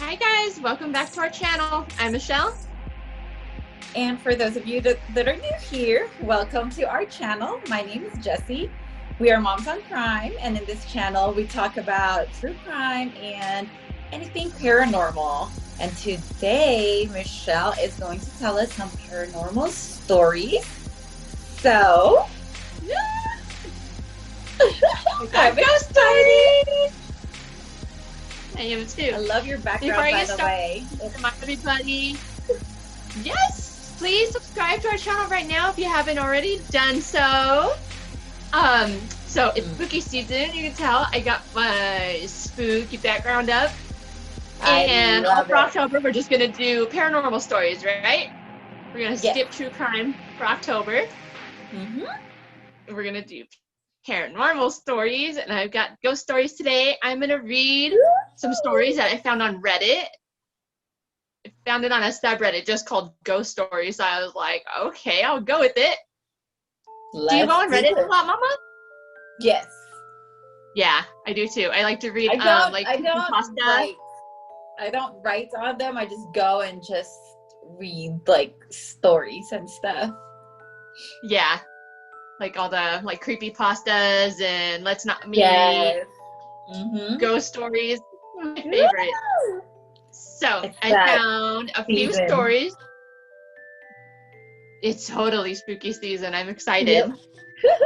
Hi guys, welcome back to our channel. I'm Michelle. And for those of you that are new here, welcome to our channel. My name is Jessie. We are Moms on Crime, and in this channel we talk about true crime and anything paranormal. And today Michelle is going to tell us some paranormal stories. So I'm excited. I am too. I love your background, Before I by get the started, way. remind everybody, yes, please subscribe to our channel right now if you haven't already done so. So it's spooky season. You can tell I got my spooky background up. And all for October, we're just gonna do paranormal stories, right? We're gonna skip true crime for October. We're gonna do paranormal stories, and I've got ghost stories today. I'm gonna read some stories that I found on Reddit. I found it on a subreddit just called Ghost Stories. So I was like, okay, I'll go with it. Do you go on Reddit a lot, Mama? Yes. Yeah, I do too. I like to read I don't write on them. I just go and just read like stories and stuff. Yeah. Like all the like creepypastas and Let's Not Meet. Yes. Ghost stories. My favorite. So I found a few stories. It's totally spooky season. I'm excited. Yep.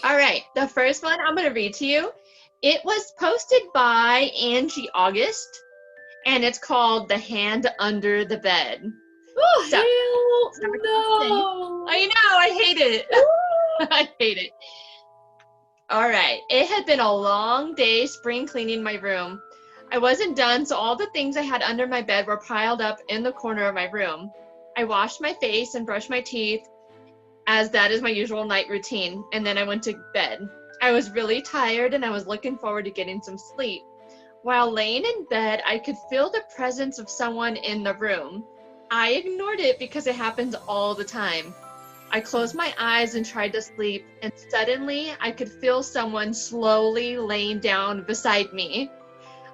All right. The first one I'm going to read to you. It was posted by Angie August, and it's called The Hand Under the Bed. Oh, so, no. I know. I hate it. I hate it. All right. It had been a long day spring cleaning my room. I wasn't done, so all the things I had under my bed were piled up in the corner of my room. I washed my face and brushed my teeth, as that is my usual night routine, and then I went to bed. I was really tired, and I was looking forward to getting some sleep. While laying in bed, I could feel the presence of someone in the room. I ignored it because it happens all the time. I closed my eyes and tried to sleep, and suddenly I could feel someone slowly laying down beside me.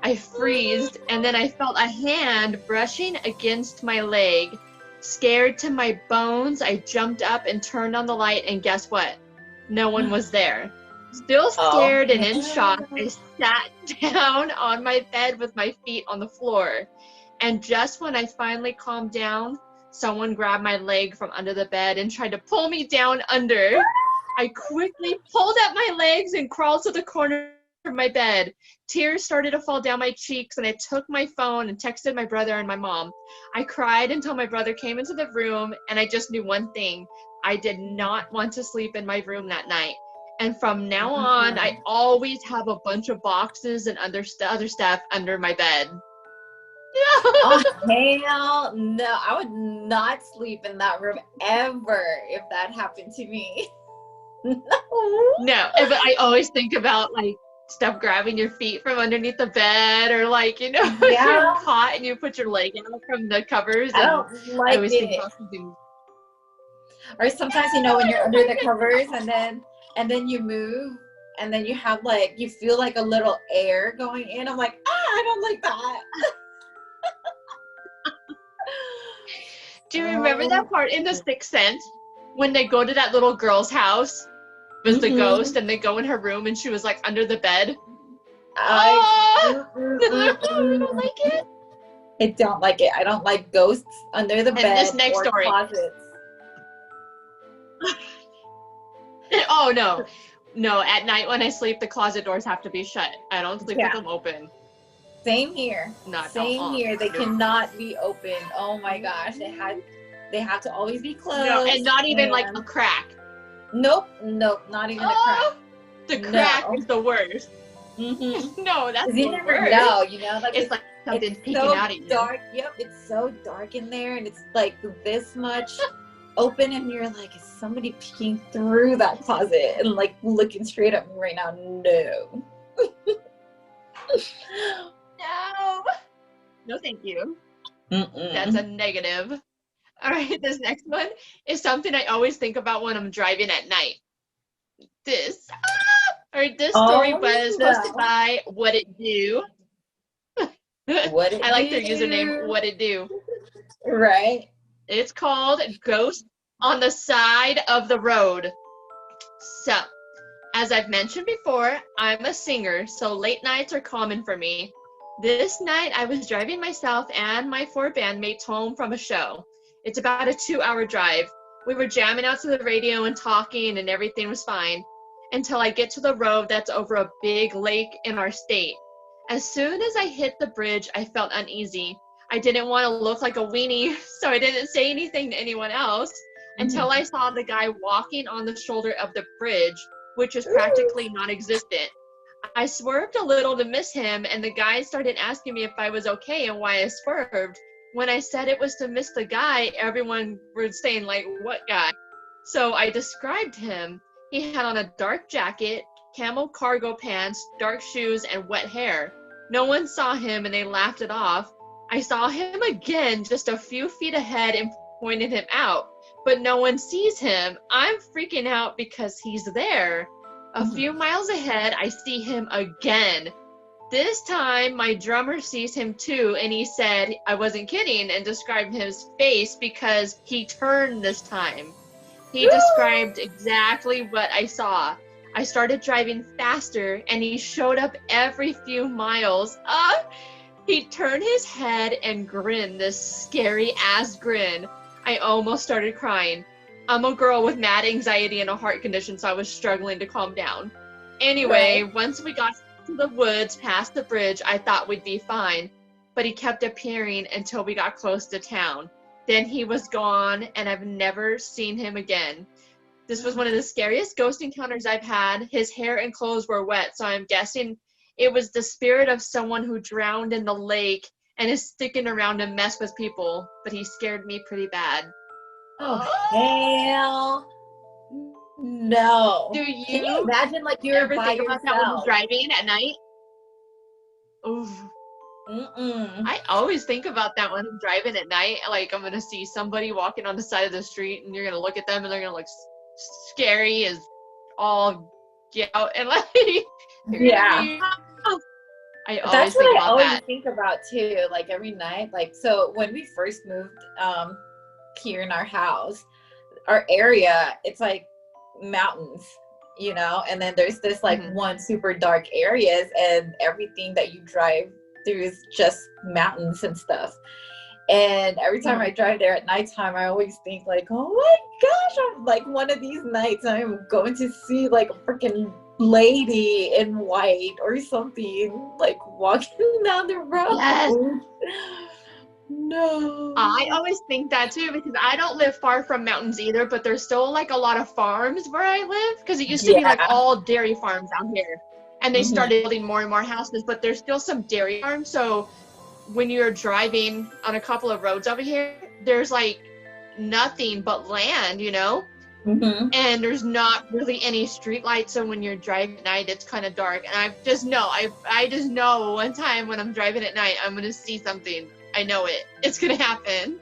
I freezed, and then I felt a hand brushing against my leg. Scared to my bones, I jumped up and turned on the light, and guess what? No one was there. Still scared and in shock, I sat down on my bed with my feet on the floor. And just when I finally calmed down, someone grabbed my leg from under the bed and tried to pull me down under. I quickly pulled up my legs and crawled to the corner of my bed. Tears started to fall down my cheeks, and I took my phone and texted my brother and my mom. I cried until my brother came into the room, and I just knew one thing. I did not want to sleep in my room that night. And from now on, I always have a bunch of boxes and other stuff under my bed. Oh, hell no. I would not sleep in that room ever if that happened to me. No, but I always think about like stuff grabbing your feet from underneath the bed, or like, you know, if you're hot and you put your leg out from the covers. I don't like it. Think about something. Or sometimes, you know, when you're under the covers and then you move and then you have like, you feel like a little air going in. I'm like, I don't like that. Do you remember that part in The Sixth Sense when they go to that little girl's house with the ghost, and they go in her room and she was like under the bed? I don't like it. I don't like it. I don't like ghosts under the bed this next or story. Closets. Oh no. No, at night when I sleep, the closet doors have to be shut. I don't sleep with them open. Same here. Same here. They cannot be open. Oh my gosh. They have to always be closed. No, and not even like a crack. Nope, not even a crack. The crack is the worst. No, that's the worst. No, you know, like it's like something's peeking out at you. Dark. Yep, it's so dark in there, and it's like this much open, and you're like, is somebody peeking through that closet and like looking straight at me right now? No. No, thank you. That's a negative. All right, this next one is something I always think about when I'm driving at night. This story was posted by What It Do. What it I like their do? username, What It Do. Right. It's called Ghost on the Side of the Road. So, as I've mentioned before, I'm a singer, so late nights are common for me. This night, I was driving myself and my 4 bandmates home from a show. It's about a 2-hour drive. We were jamming out to the radio and talking, and everything was fine, until I get to the road that's over a big lake in our state. As soon as I hit the bridge, I felt uneasy. I didn't want to look like a weenie, so I didn't say anything to anyone else until I saw the guy walking on the shoulder of the bridge, which was practically non-existent. I swerved a little to miss him, and the guy started asking me if I was okay and why I swerved. When I said it was to miss the guy, everyone was saying, like, what guy? So I described him. He had on a dark jacket, camel cargo pants, dark shoes, and wet hair. No one saw him, and they laughed it off. I saw him again just a few feet ahead and pointed him out, but no one sees him. I'm freaking out because he's there. A few miles ahead, I see him again. This time, my drummer sees him too, and he said I wasn't kidding and described his face because he turned this time. He described exactly what I saw. I started driving faster, and he showed up every few miles. He turned his head and grinned this scary-ass grin. I almost started crying. I'm a girl with mad anxiety and a heart condition, so I was struggling to calm down. Anyway, once we got to the woods past the bridge, I thought we'd be fine, but he kept appearing until we got close to town. Then he was gone, and I've never seen him again. This was one of the scariest ghost encounters I've had. His hair and clothes were wet, so I'm guessing it was the spirit of someone who drowned in the lake and is sticking around to mess with people, but he scared me pretty bad. Oh, hell no. Do you, Can you imagine, like, you're ever by think yourself? about that when you're driving at night? Oof. I always think about that when I'm driving at night. Like, I'm gonna see somebody walking on the side of the street, and you're gonna look at them, and they're gonna look scary as all get out, and like, Yeah. I always That's think what I about always that. think about too. Like every night, like, so when we first moved here in our house, our area, it's like mountains, you know, and then there's this like one super dark areas, and everything that you drive through is just mountains and stuff. And every time I drive there at nighttime, I always think like, oh my gosh, I'm like, one of these nights I'm going to see like a freaking lady in white or something, like walking down the road. Yes. No. I always think that too, because I don't live far from mountains either, but there's still like a lot of farms where I live, because it used to be like all dairy farms out here, and they started building more and more houses, but there's still some dairy farms. So when you're driving on a couple of roads over here, there's like nothing but land, you know, and there's not really any street lights. So when you're driving at night, it's kind of dark, and I just know one time when I'm driving at night, I'm gonna see something. I know it. It's gonna happen.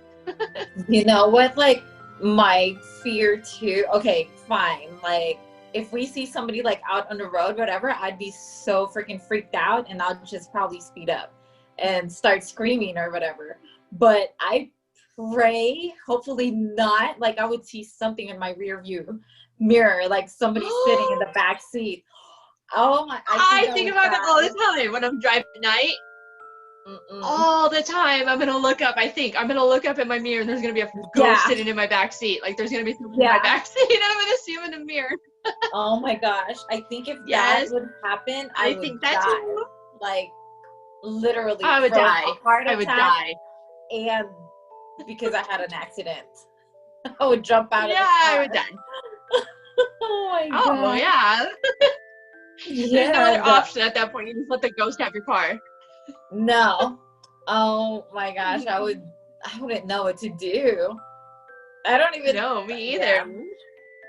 You know what, like, my fear too, okay, fine, like, if we see somebody like out on the road, whatever, I'd be so freaking freaked out, and I'll just probably speed up and start screaming or whatever. But I pray, hopefully not, like I would see something in my rear view mirror, like somebody sitting in the back seat. Oh my, I think about that all the time when I'm driving at night. All the time, I'm gonna look up. I'm gonna look up in my mirror, and there's gonna be a ghost sitting in my back seat. Like there's gonna be someone in my back seat, and I'm gonna see him in the mirror. Oh my gosh! I think if that would happen, I would think that die. too. Like literally, I would die. I would die, and because I had an accident, I would jump out of the car. I would die. Oh my god! Oh yeah. There's no other option at that point. You just let the ghost have your car. No. Oh my gosh, I wouldn't know what to do. I don't even know. Me either. Yeah.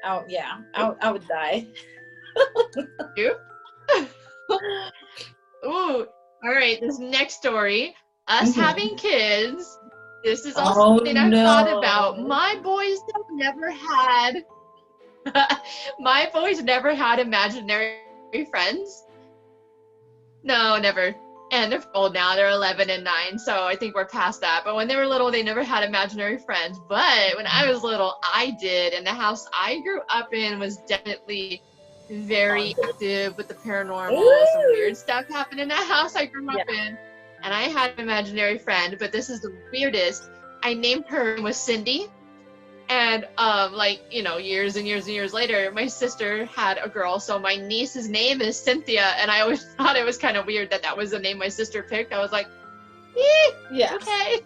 Oh yeah, I would die. You? Ooh. All right, this next story, us having kids. This is also something I've thought about. My boys never had imaginary friends. No, never. And they're old now, they're 11 and 9, so I think we're past that. But when they were little, they never had imaginary friends. But when I was little, I did. And the house I grew up in was definitely very active with the paranormal. Some weird stuff happened in that house I grew up in. And I had an imaginary friend, but this is the weirdest. I named her, was Cindy. And like, you know, years and years and years later, my sister had a girl, so my niece's name is Cynthia, and I always thought it was kind of weird that that was the name my sister picked. I was like, yeah, okay.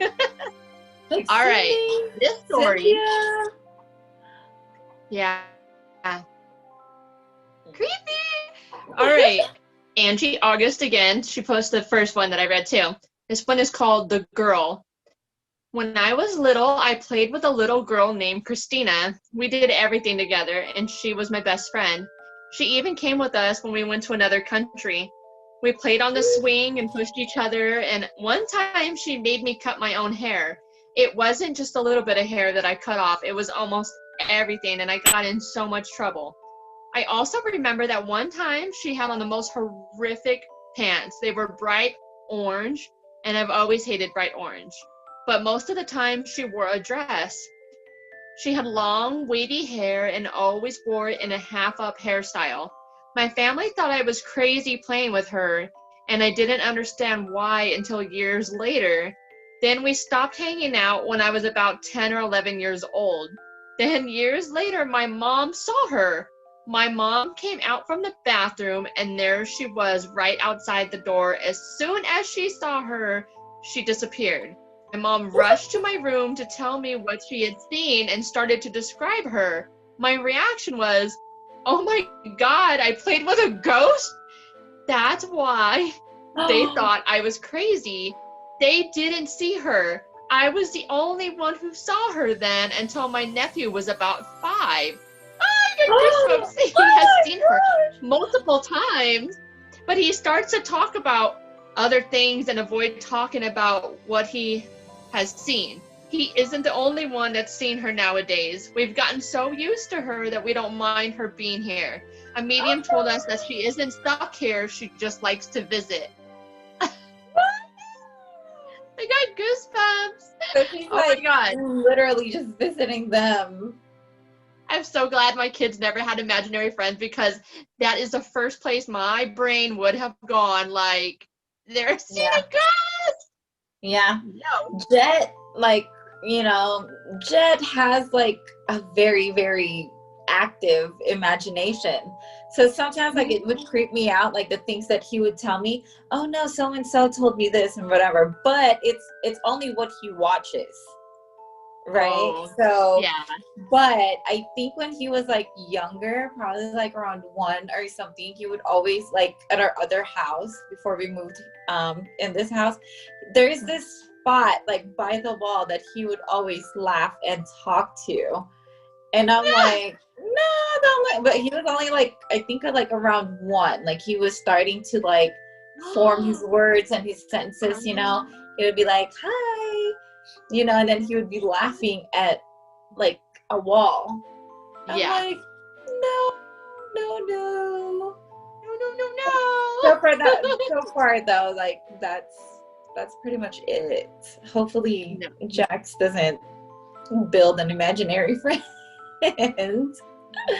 Like, all right, this story. Cynthia. Yeah. Creepy. All right, Angie August again. She posted the first one that I read too. This one is called The Girl. When I was little, I played with a little girl named Christina. We did everything together, and she was my best friend. She even came with us when we went to another country. We played on the swing and pushed each other, and one time she made me cut my own hair. It wasn't just a little bit of hair that I cut off. It was almost everything, and I got in so much trouble. I also remember that one time she had on the most horrific pants. They were bright orange, and I've always hated bright orange. But most of the time she wore a dress. She had long, wavy hair and always wore it in a half-up hairstyle. My family thought I was crazy playing with her, and I didn't understand why until years later. Then we stopped hanging out when I was about 10 or 11 years old. Then years later, my mom saw her. My mom came out from the bathroom, and there she was right outside the door. As soon as she saw her, she disappeared. My mom rushed to my room to tell me what she had seen and started to describe her. My reaction was, oh my God, I played with a ghost? That's why they thought I was crazy. They didn't see her. I was the only one who saw her then until my nephew was about 5. I get goosebumps. He has seen her multiple times, but he starts to talk about other things and avoid talking about what he has seen. He isn't the only one that's seen her nowadays. We've gotten so used to her that we don't mind her being here. A medium told us that she isn't stuck here, she just likes to visit. I got goosebumps. So she's my God. Literally just visiting them. I'm so glad my kids never had imaginary friends, because that is the first place my brain would have gone, like, they're seeing a ghost. Yeah. No. Jet, like, you know, Jet has like a very, very active imagination. So sometimes like it would creep me out, like the things that he would tell me, oh no, so and so told me this and whatever. But it's only what he watches. Right. Oh, so yeah. But I think when he was like younger, probably like around 1 or something, he would always, like, at our other house before we moved in this house, there's this spot like by the wall that he would always laugh and talk to. And I'm like, no, don't like, but he was only like, I think like around 1, like he was starting to like form his words and his sentences, you know. He would be like, hi, you know, and then he would be laughing at like a wall. I'm like, no. So far though, like that's pretty much it. Hopefully Jax doesn't build an imaginary friend.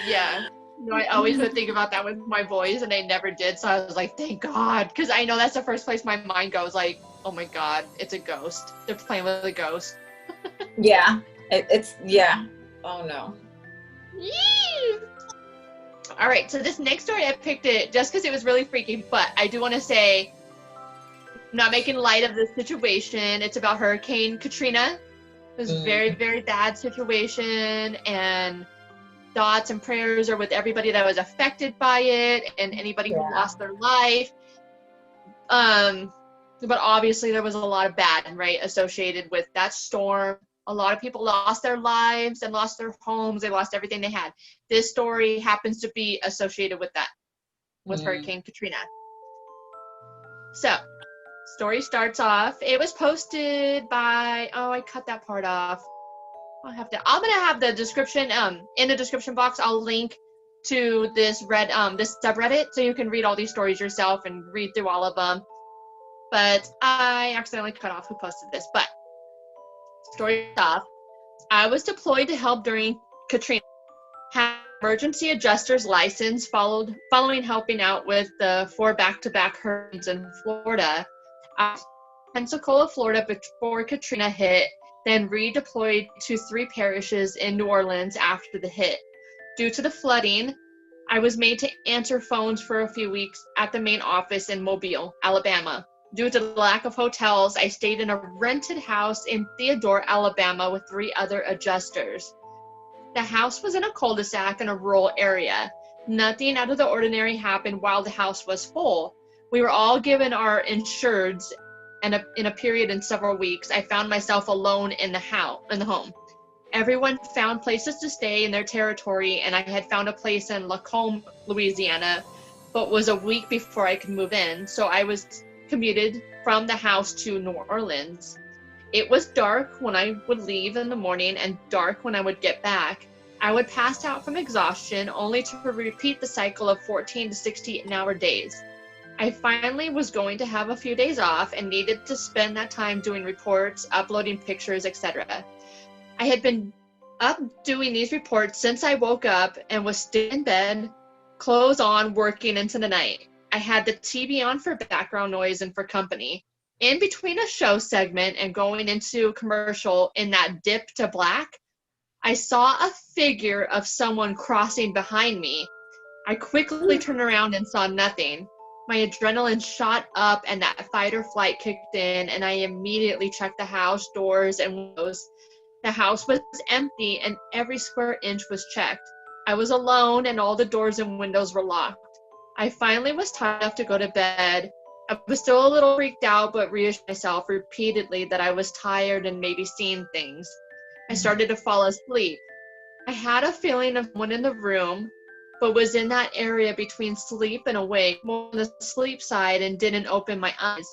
Yeah. No, I always would think about that with my boys, and I never did. So I was like, thank God, because I know that's the first place my mind goes. Like, oh my God, it's a ghost. They're playing with a ghost. Yeah, it's yeah. Oh no. Yee! All right, so this next story, I picked it just because it was really freaky, but I do want to say, I'm not making light of the situation. It's about Hurricane Katrina. It was a very, very bad situation, and thoughts and prayers are with everybody that was affected by it and anybody who lost their life. But obviously there was a lot of bad, right, associated with that storm. A lot of people lost their lives and lost their homes. They lost everything they had. This story happens to be associated with that, with Hurricane Katrina. So, story starts off. It was posted by, I cut that part off. I'm gonna have the description, in the description box, I'll link to this this subreddit, so you can read all these stories yourself and read through all of them. but I accidentally cut off who posted this. But story off, I was deployed to help during Katrina. Had emergency adjuster's license following helping out with the 4 back-to-back hurricanes in Florida. I was in Pensacola, Florida before Katrina hit, then redeployed to 3 parishes in New Orleans after the hit. Due to the flooding, I was made to answer phones for a few weeks at the main office in Mobile, Alabama. Due to the lack of hotels, I stayed in a rented house in Theodore, Alabama with 3 other adjusters. The house was in a cul-de-sac in a rural area. Nothing out of the ordinary happened while the house was full. We were all given our insureds, and in a period in several weeks, I found myself alone in the home. Everyone found places to stay in their territory, and I had found a place in Lacombe, Louisiana, but was a week before I could move in, so I was commuted from the house to New Orleans. It was dark when I would leave in the morning and dark when I would get back. I would pass out from exhaustion, only to repeat the cycle of 14 to 16-hour days. I finally was going to have a few days off and needed to spend that time doing reports, uploading pictures, etc. I had been up doing these reports since I woke up and was still in bed, clothes on, working into the night. I had the TV on for background noise and for company. In between a show segment and going into a commercial in that dip to black, I saw a figure of someone crossing behind me. I quickly turned around and saw nothing. My adrenaline shot up and that fight or flight kicked in, and I immediately checked the house doors and windows. The house was empty and every square inch was checked. I was alone and all the doors and windows were locked. I finally was tired enough to go to bed. I was still a little freaked out, but reassured myself repeatedly that I was tired and maybe seeing things. I started to fall asleep. I had a feeling of someone in the room, but was in that area between sleep and awake, more on the sleep side, and didn't open my eyes.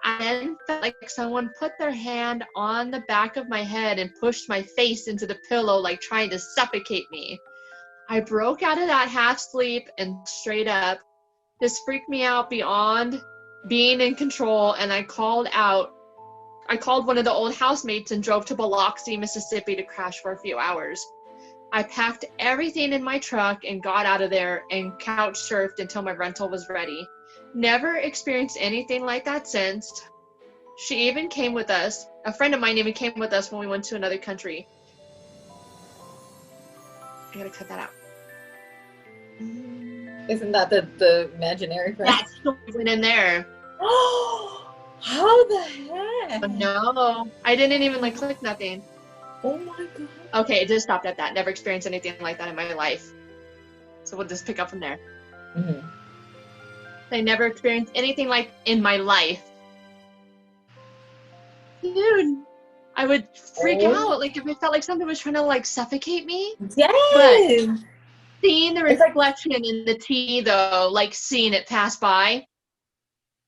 I then felt like someone put their hand on the back of my head and pushed my face into the pillow, like trying to suffocate me. I broke out of that half sleep and straight up. This freaked me out beyond being in control, and I called one of the old housemates and drove to Biloxi, Mississippi to crash for a few hours. I packed everything in my truck and got out of there and couch surfed until my rental was ready. Never experienced anything like that since. She even came with us. A friend of mine even came with us when we went to another country. I gotta cut that out. Isn't that the imaginary friend? That story went in there. Oh, how the heck? But no, I didn't even click nothing. Oh my god. Okay, it just stopped at that. Never experienced anything like that in my life. So we'll just pick up from there. Mm-hmm. I never experienced anything like in my life. Dude, I would freak out if it felt like something was trying to suffocate me. Yes. But seeing the reflection in the tea though, seeing it pass by.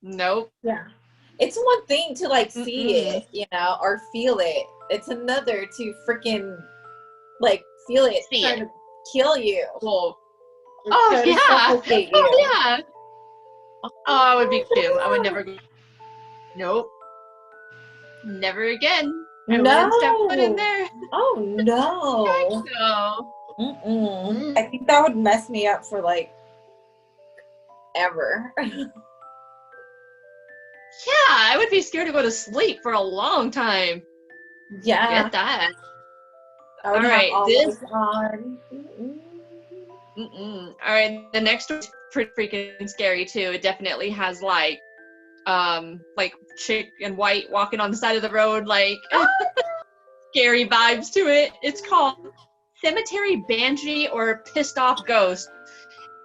Nope. Yeah. It's one thing to see it, or feel it. It's another to freaking feel it trying to kill you. Whoa. Oh yeah. Oh yeah. Oh, I would be too. I would never go. Nope. Never again. I wouldn't step foot in there. Oh no. Heck no. Mm-mm. I think that would mess me up for ever. Yeah, I would be scared to go to sleep for a long time. Yeah. Get that. All right. All right. The next one is pretty freaking scary too. It definitely has chick and white walking on the side of the road, scary vibes to it. It's called Cemetery Banshee or Pissed Off Ghost,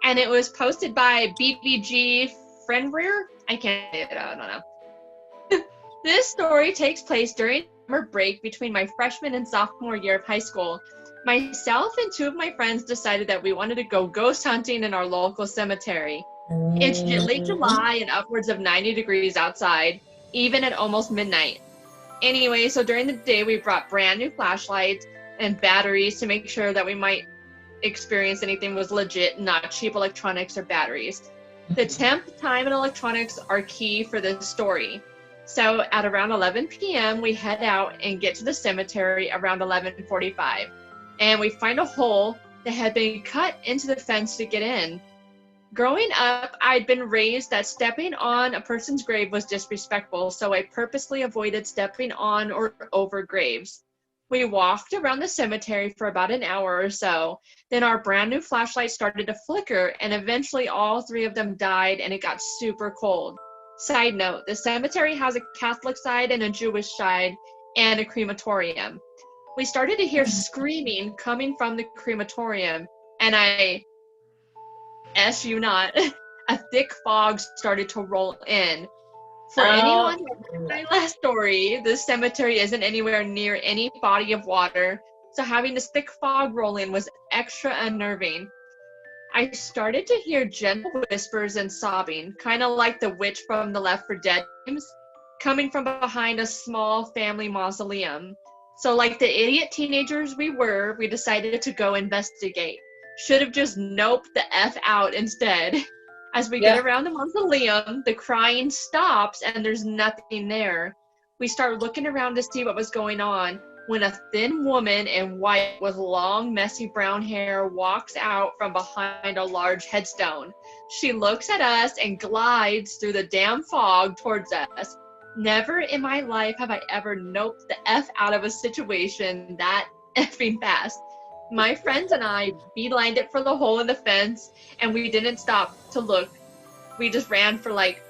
and it was posted by BBG Friendrear. I can't say it. I don't know. This story takes place during summer break between my freshman and sophomore year of high school. Myself and 2 of my friends decided that we wanted to go ghost hunting in our local cemetery. It's late July and upwards of 90 degrees outside, even at almost midnight. Anyway, so during the day we brought brand new flashlights and batteries to make sure that we might experience anything was legit, not cheap electronics or batteries. The temp, time, and electronics are key for this story. So at around 11 p.m., we head out and get to the cemetery around 11:45. And we find a hole that had been cut into the fence to get in. Growing up, I'd been raised that stepping on a person's grave was disrespectful, so I purposely avoided stepping on or over graves. We walked around the cemetery for about an hour or so. Then our brand new flashlight started to flicker, and eventually all three of them died, and it got super cold. Side note, the cemetery has a Catholic side and a Jewish side, and a crematorium. We started to hear screaming coming from the crematorium, and you not, a thick fog started to roll in. For anyone who heard my last story, this cemetery isn't anywhere near any body of water, so having this thick fog roll in was extra unnerving. I started to hear gentle whispers and sobbing, kind of like the witch from the Left 4 Dead games, coming from behind a small family mausoleum. So like the idiot teenagers we were, we decided to go investigate. Should have just noped the F out instead. As we get around the mausoleum, the crying stops and there's nothing there. We start looking around to see what was going on when a thin woman in white with long, messy brown hair walks out from behind a large headstone. She looks at us and glides through the damn fog towards us. Never in my life have I ever noped the F out of a situation that effing fast. My friends and I beelined it for the hole in the fence, and we didn't stop to look. We just ran for like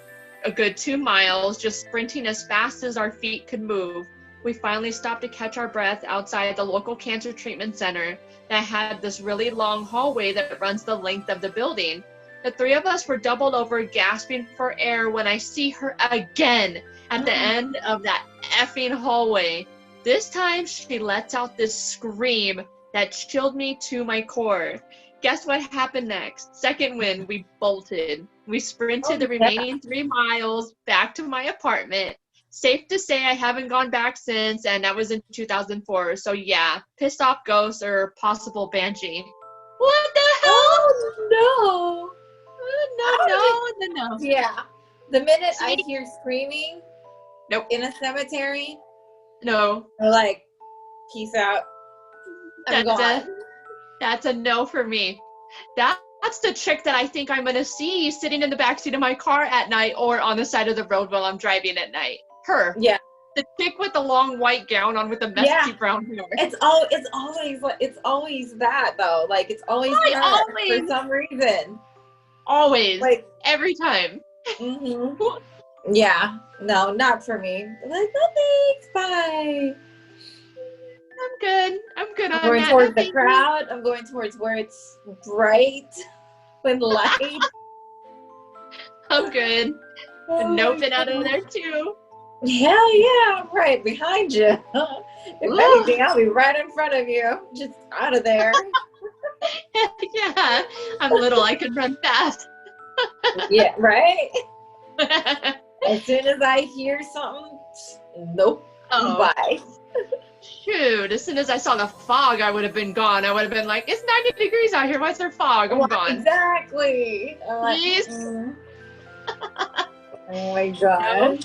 a good 2 miles, just sprinting as fast as our feet could move. We finally stopped to catch our breath outside the local cancer treatment center that had this really long hallway that runs the length of the building. The three of us were doubled over, gasping for air when I see her again at the end of that effing hallway. This time she lets out this scream that chilled me to my core. Guess what happened next? Second wind, we bolted. We sprinted the remaining 3 miles back to my apartment. Safe to say I haven't gone back since, and that was in 2004. So yeah, pissed off ghost or possible banshee. What the hell? Oh, No. Yeah. The minute I hear screaming in a cemetery, no. I'm like, peace out. That's a no for me. That's the chick that I think I'm gonna see sitting in the backseat of my car at night or on the side of the road while I'm driving at night. Her. Yeah. The chick with the long white gown on with the messy brown hair. It's always that though. Like it's always her for some reason. Always. Like every time. Mm-hmm. Yeah. No, not for me. Like, no thanks. Bye. I'm good on going that. Towards the crowd. I'm going towards where it's bright with light. I'm good. Noping out of there too. Hell yeah, I'm right behind you. If anything, I'll be right in front of you. Just out of there. Yeah. I'm little, I could run fast. Yeah, right? As soon as I hear something, nope. Bye. Shoot, as soon as I saw the fog, I would have been gone. I would have been like, it's 90 degrees out here. Why's there fog? I'm gone. Exactly. Please. Oh my God. No,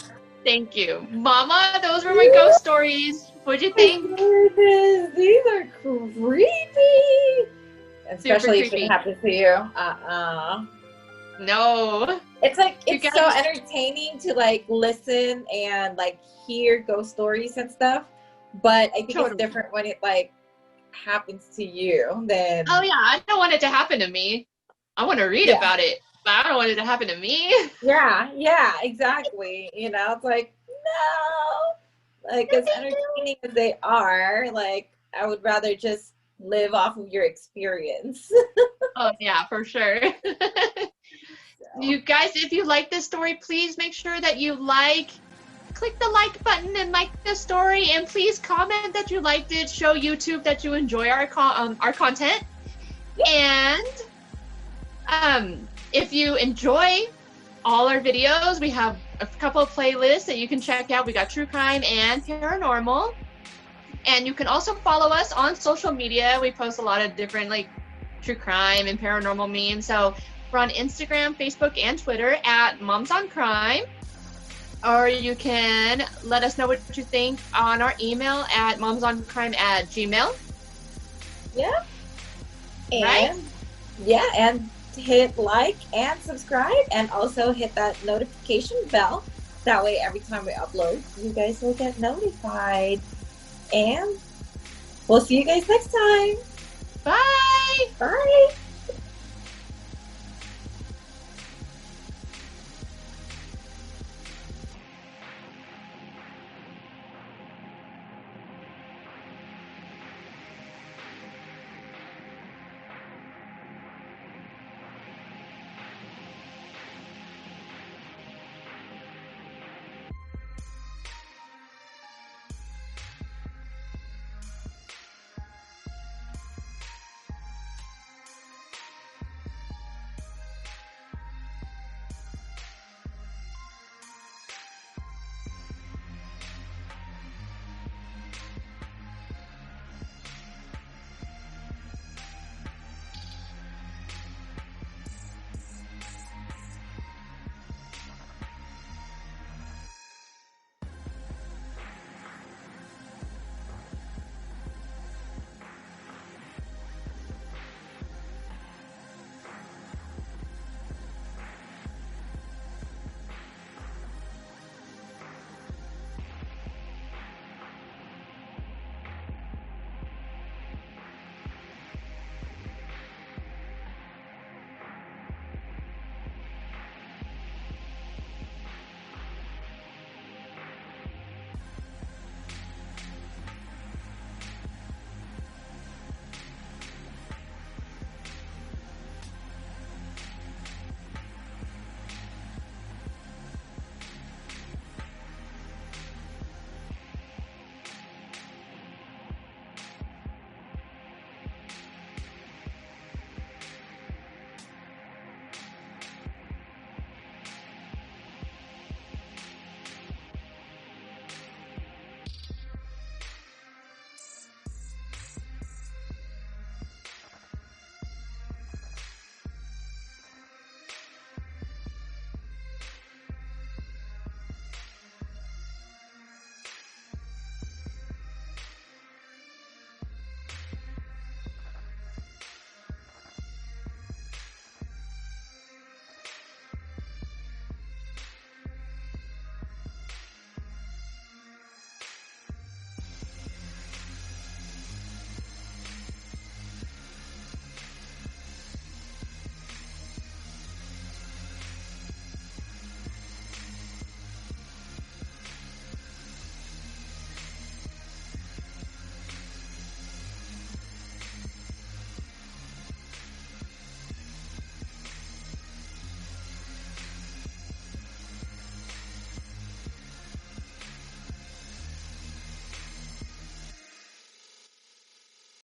thank you. Mama, those were my ghost stories. What'd you think? These are creepy. Especially if it happens to you. No. It's like, it's so entertaining to like listen and like hear ghost stories and stuff. But I think it's different when it like happens to you than. Oh yeah, I don't want it to happen to me. I want to read about it, but I don't want it to happen to me. Yeah, exactly. You know, it's like, no. Like as entertaining as they are, like I would rather just live off of your experience. Oh yeah, for sure. You guys, if you like this story, please make sure that you click the like button and like the story, and please comment that you liked it. Show YouTube that you enjoy our content. And if you enjoy all our videos, we have a couple of playlists that you can check out. We got true crime and paranormal, and you can also follow us on social media. We post a lot of different like true crime and paranormal memes, so We're on Instagram, Facebook, and Twitter at Momsoncrime. Or you can let us know what you think on our email at momsoncrime@gmail.com. Yeah. And Right? yeah, and hit like and subscribe, and also hit that notification bell. That way, every time we upload, you guys will get notified. And we'll see you guys next time. Bye! Bye.